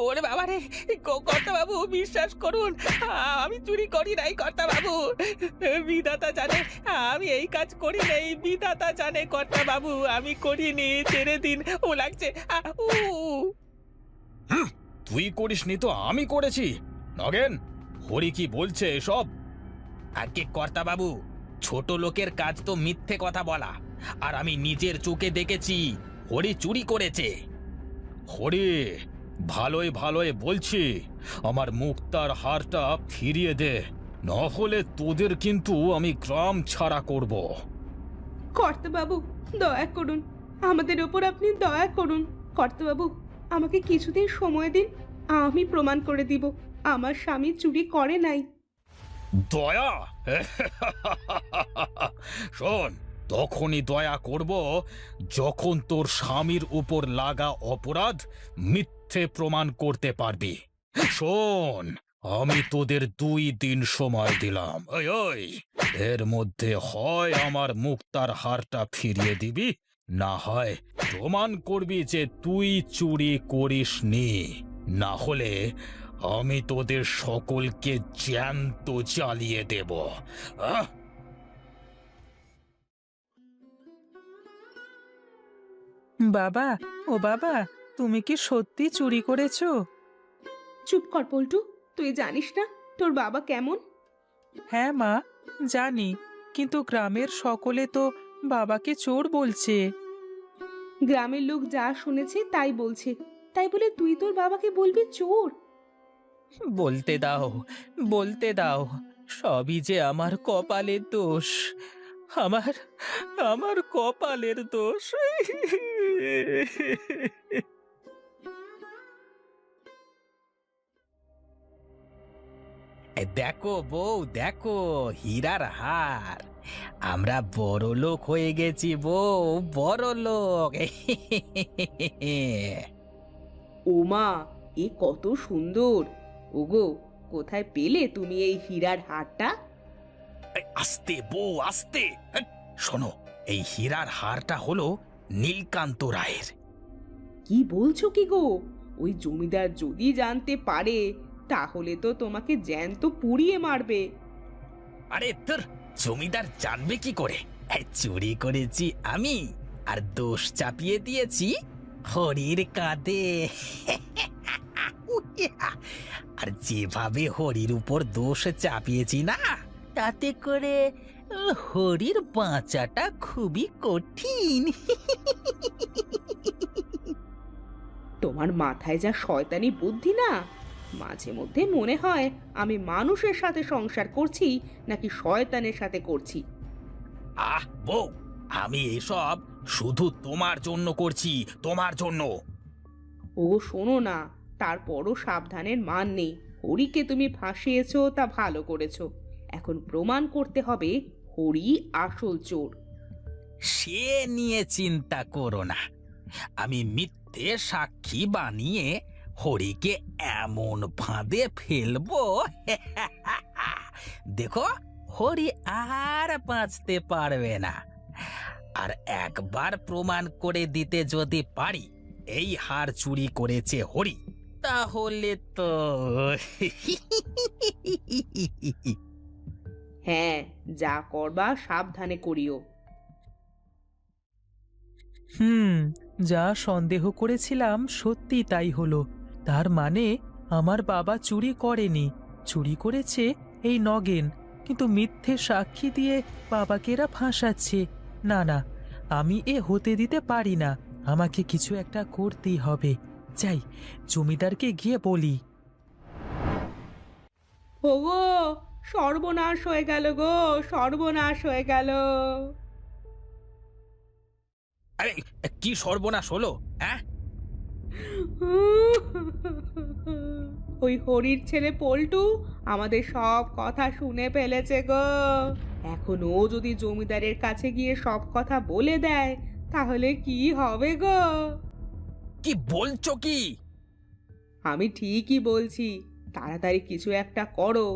ওরে বাবা রে! কর্তাবাবু, বিশ্বাস করুন, আমি চুরি করি নাই কর্তাবাবু। বিধাতা জানে আমি এই কাজ করি নাই। বিধাতা জানে কর্তাবাবু, আমি করিনি। ছেড়ে দিন, ও লাগছে। উ হুম, তুই করিসনি তো আমি করেছি। নগেন, হরি কি বলছে এসব? আগে কর্তাবাবু, ছোট লোকের কাজ তো মিথ্যে কথা বলা। আর আমি নিজের চোখে দেখেছি হরি চুরি করেছে। হরি, ভালোই ভালোই বলছি, আমার মুক্তার হারটা ফিরিয়ে দে, না হলে তোদের কিন্তু আমি গ্রাম ছাড়া করব। কর্তাবাবু, দয়া করুন, আমাদের ওপর আপনি দয়া করুন। কর্তাবাবু, আমাকে কিছুদিন সময় দিন, আমি প্রমাণ করে দিব আমার স্বামী চুরি করে নাই। দয়া? শোন, তখনই দয়া করব যখন তোর স্বামীর উপর লাগা অপরাধ মিথ্যে প্রমাণ করতে পারবি। শোন, আমি তোদের 2 দিন সময় দিলাম। ওই ওই, এর মধ্যে হয় আমার মুক্তার হারটা ফিরিয়ে দিবি, না হয় প্রমাণ করবি যে তুই চুরি করিসনি। না হলে আমি তোদের সকলকে জ্যান্ত জ্বালিয়ে দেব। আহ! বাবা, ও বাবা, তুমি কি সত্যি চুরি করেছো? চুপ কর পল্টু, তুই জানিস না তোর বাবা কেমন? হ্যাঁ মা, জানি, কিন্তু গ্রামের সকলে তো বাবাকে চোর বলছে। গ্রামের লোক যা শুনেছে তাই বলছে, তাই বলে তুই তোর বাবাকে বলবি চোর? বলতে দাও, বলতে দাও, সবই যে আমার কপালের দোষ। আমার আমার কপালের দোষ। দেখো বউ, দেখো হীরার হার। আমরা বড় লোক হয়ে গেছি বউ, বড় লোক। ওমা, এ কত সুন্দর! ওগো, কোথায় পেলে তুমি এই হীরার হারটা? আস্তে বউ, আস্তে। শোনো, এই হীরার হারটা হলো নীলকান্ত রায়ের। কি বলছো কি গো? ওই জমিদার যদি জানতে পারে তাহলে তো তোমাকে জ্যান্ত পুড়িয়ে মারবে। আরে তোর জমিদার জানবে কি করে? চুরি করেছি আমি, আর দোষ চাপিয়ে দিয়েছি হরির কাঁধে। আর যেভাবে হরির উপর দোষ চাপিয়েছি না, তাতে করে হরির বাঁচাটা খুবই কঠিন। তোমার মাথায় যা শয়তানি বুদ্ধি না! মাঝে মধ্যে মনে হয় আমি মানুষের সাথে সংসার করছি নাকি শয়তানের সাথে করছি। আহ বউ, আমি এসব শুধু তোমার জন্য করছি, তোমার জন্য। ও শোনো না, তারপরও সাবধানের মান নেই। হরিকে তুমি ফাঁসিয়েছো তা ভালো করেছো, এখন প্রমাণ করতে হবে হরি আসল চোর। সে নিয়ে চিন্তা করো না, আমি মিথ্যে সাক্ষী বানিয়ে হরিকে এমন ফাঁদে ফেলবো, দেখো হরি আর বাঁচতে পারবে না। আর একবার প্রমাণ করে দিতে যদি পারি এই হার চুরি করেছে হরি, তাহলে তো হ্যাঁ, যা করবা সাবধানে করিও। হুম, যা সন্দেহ করেছিলাম সত্যি তাই হলো। তার মানে আমার বাবা চুরি করেনি, চুরি করেছে এই নগেন। কিন্তু মিথ্যে সাক্ষী দিয়ে বাবাকে এরা ফাঁসাচ্ছে। না না, আমি এ হতে দিতে পারি না, আমাকে কিছু একটা করতেই হবে। যাই, জমিদারকে গিয়ে বলি। ওগো, সর্বনাশ হয়ে গেল গো, সর্বনাশ হয়ে গেল! আরে কি সর্বনাশ হলো? হ্যাঁ, ওই হরির ছেলে পল্টু আমাদের সব কথা শুনে ফেলেছে গো। এখন ও যদি জমিদারের কাছে গিয়ে সব কথা বলে দেয় তাহলে কি হবে গো? কি বলছো কি? আমি ঠিকই বলছি, তাড়াতাড়ি কিছু একটা করো,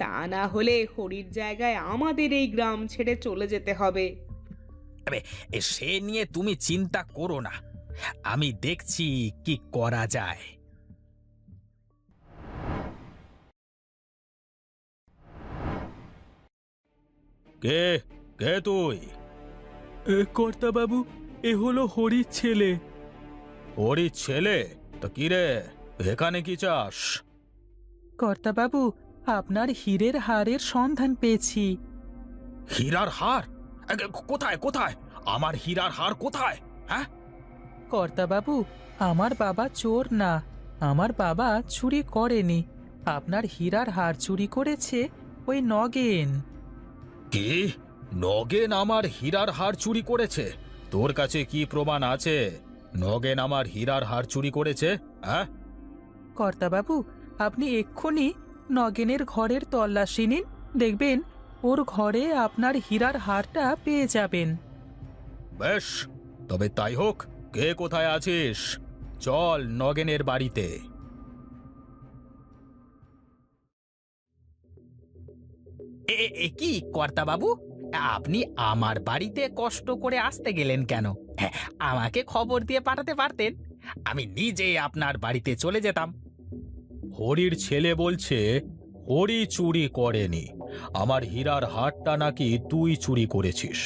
তা না হলে হরির জায়গায় আমাদের এই গ্রাম ছেড়ে চলে যেতে হবে। আরে সে নিয়ে তুমি চিন্তা করো না, আমি দেখছি কি করা যায়। কে কে তুই? কর্তা বাবু, এ হলো হরির ছেলে। হরির ছেলে? তো কি রে, এখানে কি চাস? কর্তা বাবু, আপনার হীরের হারের সন্ধান পেয়েছি। হীরার হার? কোথায় কোথায়? আমার হীরার হার কোথায়? হ্যাঁ, কর্তা বাবু, আমার বাবা চোর না, আমার বাবা চুরি করেনি। আপনার হীরার হার চুরি করেছে ওই নগেন। কি? নগেন আমার হীরার হার চুরি করেছে? তোর কাছে কি প্রমাণ আছে নগেন আমার হীরার হার চুরি করেছে? হ্যাঁ, কর্তা বাবু, আপনি এক্ষুনি নগেনের ঘরের তল্লাশি নিন, দেখবেন ওর ঘরে আপনার হীরার হারটা পেয়ে যাবেন। বেশ, তবে তাই হোক। কে কোথায় আছিস? চল নগেনের বাড়িতে। কি কর্তা বাবু, আপনি আমার বাড়িতে কষ্ট করে আসতে গেলেন কেন? হ্যাঁ, আমাকে খবর দিয়ে পাঠাতে পারতেন, আমি নিজে আপনার বাড়িতে চলে যেতাম। হরির ছেলে বলছে হরি চুরি করেনি, আমার হীরার হারটা নাকি তুই চুরি করেছিস।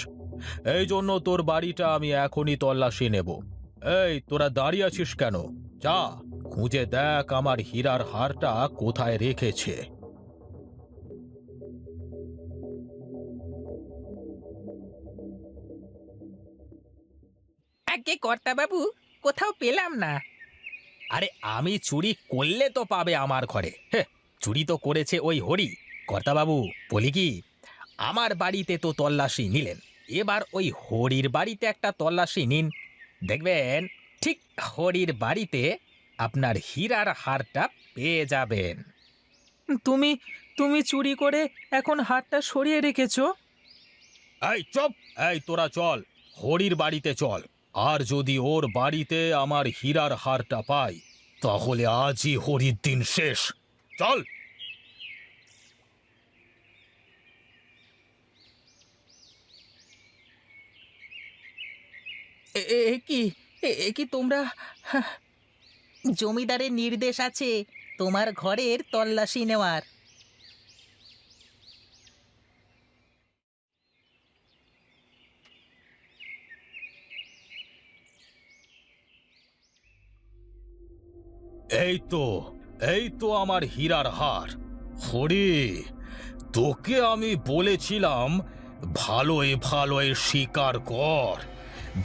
এই জন্য তোর বাড়িটা আমি এখনই তল্লাশি নেব। এই, তোরা দাঁড়িয়ে আছিস কেন? যা খুঁজে দেখ আমার হীরার হারটা কোথায় রেখেছে। আগে কর্তা বাবু, কোথাও পেলাম না। আরে আমি চুরি করলে তো পাবে আমার ঘরে। চুরি তো করেছে ওই হরি। কর্তা বাবু, বলি কি, আমার বাড়িতে তো তল্লাশি নিলেন, এবার ওই হরির বাড়িতে একটা তল্লাশি নিন, দেখবেন ঠিক হরির বাড়িতে আপনার হীরার হারটা পেয়ে যাবেন। তুমি তুমি চুরি করে এখন হারটা সরিয়ে রেখেছো? এই চুপ! এই তোরা চল, হরির বাড়িতে চল। আর যদি ওর বাড়িতে আমার হীরার হারটা পাই, তাহলে আজই হরির দিন শেষ। চল। কি তোমরা? জমিদারের নির্দেশ আছে তোমার ঘরের তল্লাশি নেওয়ার। এই তো আমার হীরার হার। হরি, তোকে আমি বলেছিলাম ভালোই ভালোই স্বীকার কর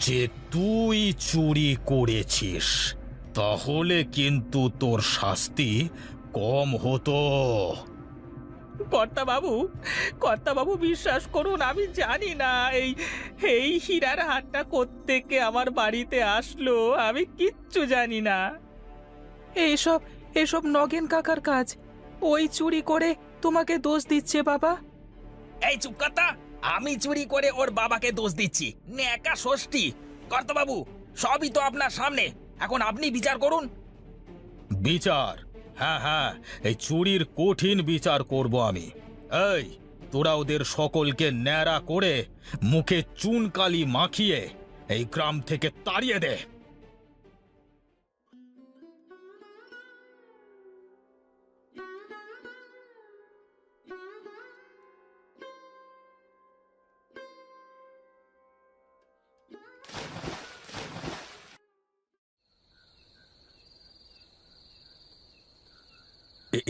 যে তুই চুরি করেছিস, তাহলে কিন্তু তোর শাস্তি কম হতো। কর্তা বাবু বিশ্বাস করুন, আমি জানি না এই এই হীরার হারটা কোত্থেকে আমার বাড়িতে আসলো, আমি কিচ্ছু জানি না। এসব এসব নগেন কাকার কাজ। ওই চুরি করে তোমাকে দোষ দিচ্ছে বাবা। এই চুপ কর্তা, আমি চুরি করে ওর বাবাকে দোষ দিচ্ছি? নেকা ষষ্ঠী! কর্তা বাবু, সবই তো আপনার সামনে, এখন আপনি বিচার করুন। বিচার? হ্যাঁ হ্যাঁ, এই চুরির কঠিন বিচার করব আমি। এই, তোরা ওদের সকলকে ন্যাড়া করে মুখে চুনকালি মাখিয়ে এই গ্রাম থেকে তাড়িয়ে দে।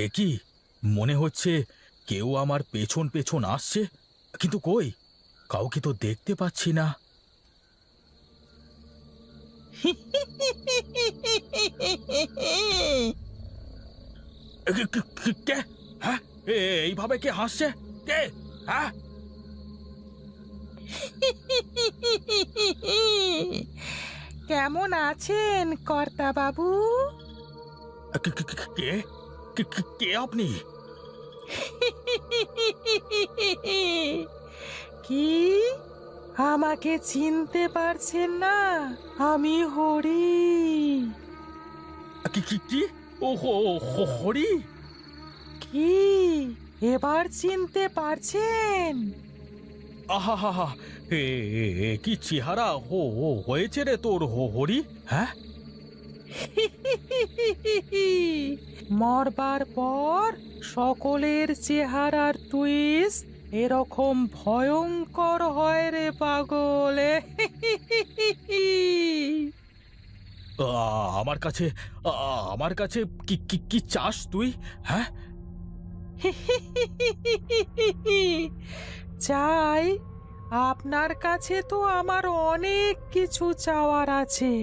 এ কি? মনে হচ্ছে কেউ আমার পেছন পেছন আসছে, কিন্তু কই, কাউকে তো দেখতে পাচ্ছি না। কে? হ্যাঁ, এইভাবে কে হাসছে? কে? হ্যাঁ, কেমন আছেন কর্তা বাবু? কে? কে আপনি? কি আমাকে চিনতে পারছেন না? আমি হরি। কি? ও হরি? কি এবার চিনতে পারছেন? আহা হা হা, কি চেহারা হয়েছে রে তোর হরি? হ্যাঁ, মরবার পর সকলের চেহারার টুইস্ট এরকম ভয়ঙ্কর হয় রে পাগল। আমার কাছে আমার কাছে কি কি কি চাস তুই? হ্যাঁ, চাই, আপনার কাছে তো আমার অনেক কিছু চাওয়ার আছে,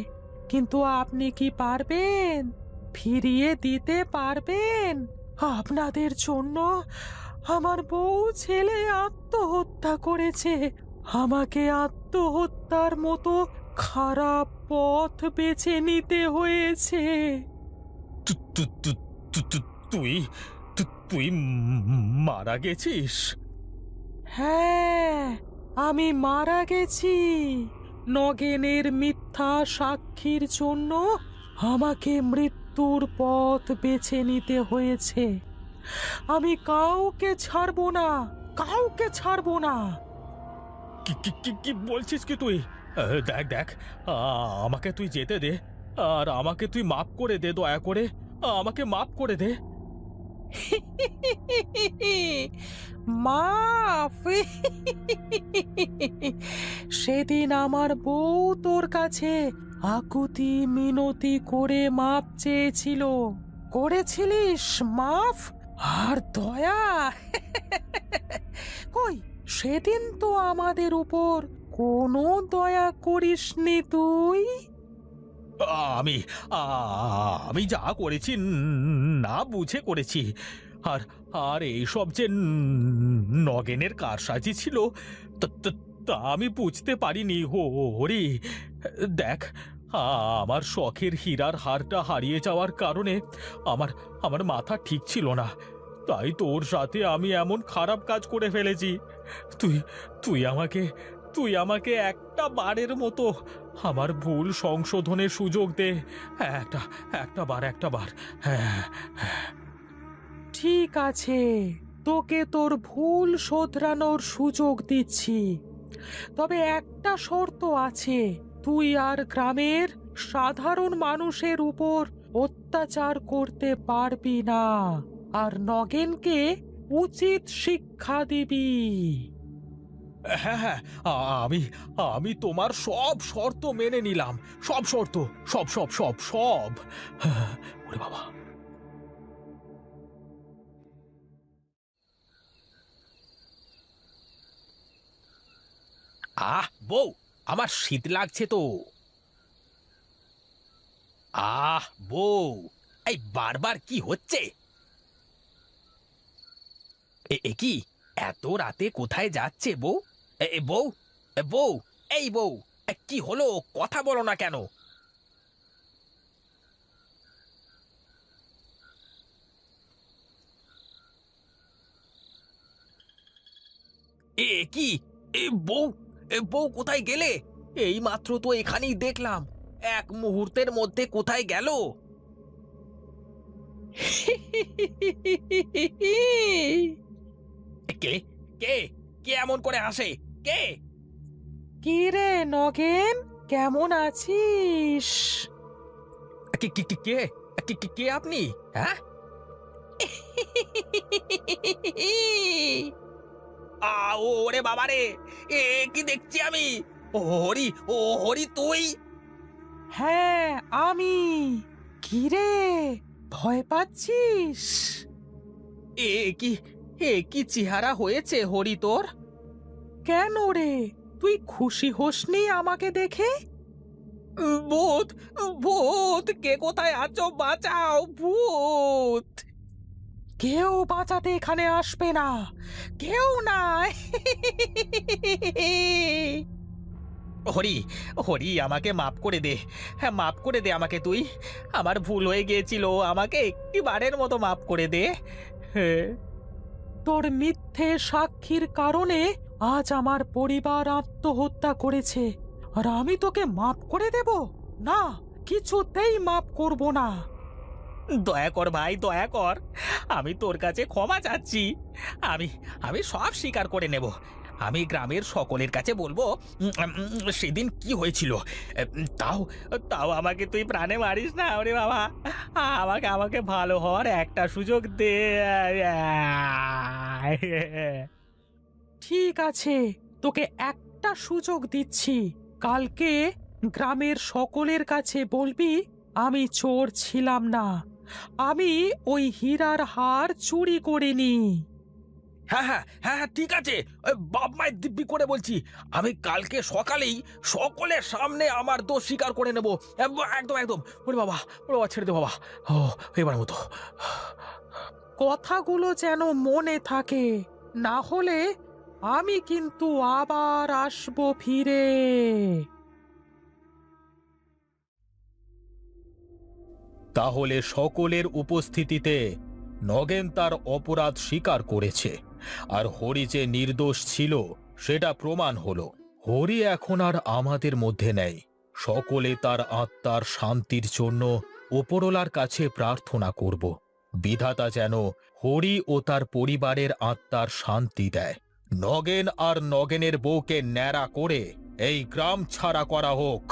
কিন্তু আপনি কি পারবেন? ফিরিয়ে দিতে পারবেন? আপনাদের জন্য আমার বউ ছেলে আত্মহত্যা করেছে। আমাকে আত্মহত্যার মতো খারাপ পথ বেছে নিতে হয়েছে। তু- তু- তু- তু- তু- তুই তুই মারা গেছিস? হ্যাঁ, আমি মারা গেছি। নগেনের মিথ্যা সাক্ষীর জন্য আমাকে মৃত্যুর পথ বেছে নিতে হয়েছে। আমি কাউকে ছাড়বো না, কাউকে ছাড়বো না। কি কি কি কি বলছিস কি তুই? দেখ দেখ, আমাকে তুই যেতে দে, আর আমাকে তুই মাফ করে দে, দয়া করে আমাকে মাফ করে দে। মাফ? সেদিন আমার বউ তোর কাছে আকুতি মিনতি করে মাপ চেয়েছিল, করেছিলিস মাফ? আর দয়া? কই, সেদিন তো আমাদের উপর কোনো দয়া করিসনি তুই। আমি আমি যা করেছি না বুঝে করেছি। আর আর এইসব যে নগেনের কারসাজি ছিল তা আমি বুঝতে পারিনি। হরি, দেখ, আমার শখের হীরার হারটা হারিয়ে যাওয়ার কারণে আমার আমার মাথা ঠিক ছিল না, তাই তোর সাথে আমি এমন খারাপ কাজ করে ফেলেছি। তুই তুই আমাকে একটা বারের মতো আমার ভুল সংশোধনের সুযোগ দে। একটা বার। হ্যাঁ, ঠিক আছে, তোকে তোর ভুল শোধরানোর সুযোগ দিচ্ছি, তবে একটা শর্ত আছে। তুই আর গ্রামের সাধারণ মানুষের উপর অত্যাচার করতে পারবি না, আর নগেনকে উচিত শিক্ষা দিবি। হ্যাঁ, হ্যাঁ, আমি আমি তোমার সব শর্ত মেনে নিলাম, সব শর্ত, সব। ওরে বাবা! বউ, আমার শীত লাগছে তো। বউ, এই বারবার কি হচ্ছে? কি এত রাতে কোথায় যাচ্ছে বউ? বউ, বউ, এই বউ, কি হলো? কথা বলো না কেন? কি বউ, বউ কোথায় গেলে? এই মাত্র তো এখানেই দেখলাম, এক মুহূর্তের মধ্যে কোথায় গেল? কে কে কে এমন করে হাসে? কে? কি রে নগেন, কেমন আছিস? কে কে কে কে কে কে কে আপনি? হ্যাঁ, ওরে বাবা রে, কি দেখছি আমি? হরি তুই? হ্যাঁ, আমি। কি রে, ভয় পাচ্ছিস? এ কি কি চেহারা হয়েছে হরি তোর? কেন রে, তুই খুশি হসনি আমাকে দেখে? ভূত, ভূত, কে কোথায় আছো? বাঁচাও, ভূত! কেউ বাঁচাতে এখানে আসবে না, কেউ না। হরি, আমাকে মাফ করে দে। হ্যাঁ, মাফ করে দে আমাকে তুই। আমার ভুল হয়ে গিয়েছিল, আমাকে একটি বারের মতো মাফ করে দে। তোর মিথ্যে সাক্ষীর কারণে আজ আমার পরিবার আত্মহত্যা করেছে, আর আমি তোকে মাফ করে দেব না? কিছুতেই মাফ করব না। দয়া কর ভাই, দয়া কর, আমি তোর কাছে ক্ষমা চাচ্ছি। আমি আমি সব স্বীকার করে নেব। আমি গ্রামের সকলের কাছে বলবো সেদিন কি হয়েছিল। তাও তাও আমাকে তুই প্রাণে মারিস না। ওরে বাবা, আমাকে ভালো হওয়ার একটা সুযোগ দে। ঠিক আছে, তোকে একটা সুযোগ দিচ্ছি। কালকে গ্রামের সকলের কাছে বলবি আমি চোর ছিলাম না, আমি ওই হীরার হার চুরি করিনি। হ্যাঁ হ্যাঁ হ্যাঁ হ্যাঁ, ঠিক আছে। ওই বাপ মায়ের দিব্যি করে বলছি, আমি কালকে সকালেই সকলের সামনে আমার দোষ স্বীকার করে নেব। একদম একদম। ওরে বাবা, ওরে বাবা, ছেড়ে দে বাবা। ও, এবার মতো। কথাগুলো যেন মনে থাকে, না হলে আমি কিন্তু আবার আসবো ফিরে। তাহলে সকলের উপস্থিতিতে নগেন তার অপরাধ স্বীকার করেছে, আর হরি যে নির্দোষ ছিল সেটা প্রমাণ হলো। হরি এখন আর আমাদের মধ্যে নেই। সকলে তার আত্মার শান্তির জন্য ওপরওয়ালার কাছে প্রার্থনা করব, বিধাতা যেন হরি ও তার পরিবারের আত্মার শান্তি দেয়। নগেন আর নগেনের বউকে ন্যাড়া করে এই গ্রাম ছাড়া করা হোক।